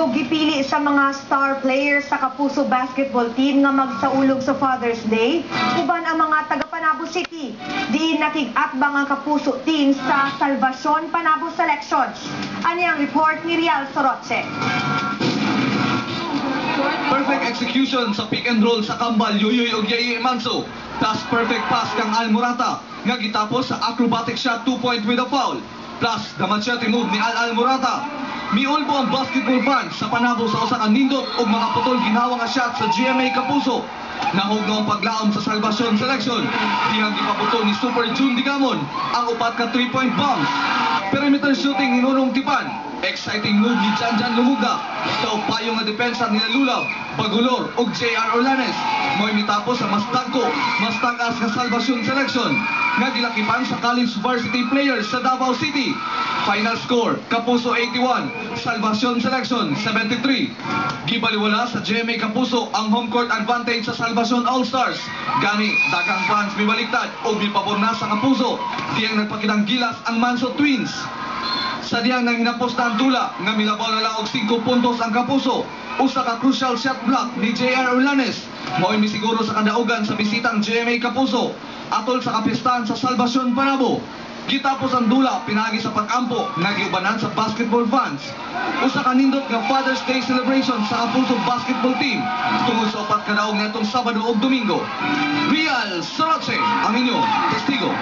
Kapuso gipili sa mga star players sa Kapuso basketball team nga magsaulog sa Father's Day. Uban ang mga taga Panabo City. Diin nakig-atbang ang Kapuso team sa Salvacion Panabo Selections. Ani ang report ni Rial Soroche. Perfect execution sa pick and roll sa Kambal, Yoyoy og Yeye Manso. Plus perfect pass kang Almorata nga gitapos sa acrobatic shot 2-point with a foul. Plus the machete move ni Al Morata. Miulbo ang basketball fans sa Panabo sa usa ka nindot ug mga putol ginawa nga shot sa GMA Kapuso. Nahugno ang paglaom sa Salvacion Selection. Dihang gipabutol ni Super June Digamon ang upat ka 3-point bombs. Perimeter shooting ni Nunong Tipan. Exciting move ni Janjan Lumuga. Taupayong nga depensa ni Lulaw, Bagulor ug JR Orlanes. Mo'y mitapos sa mas dagko, mas tagas nga Salvacion Selection nga gilakipan sa college varsity players sa Davao City. Final score, Kapuso 81, Salvacion Selection 73. Gibaliwala sa GMA Kapuso ang home court advantage sa Salvacion All-Stars. Gani, daghang fans mibaliktad o mipabor na sa Kapuso. Diyang nagpakitang gilas ang Manso Twins. Sa diyang nang hinapos na ang tula nga milabaw na lang og 5 puntos ang Kapuso. Usa ka crucial shot block ni JR Orlanes. Mo'y misiguro sa kadaugan sa bisitang GMA Kapuso atol sa kapistahan sa Salvacion Panabo. Gitapos ang dula pinagi sa pag-ampo nagiubanan sa basketball fans. Usa ka nindot nga Father's Day celebration sa Kapuso basketball team tungod sa upat ka daog nitong Sabado ug Domingo. Rial Soroche, ang inyong testigo.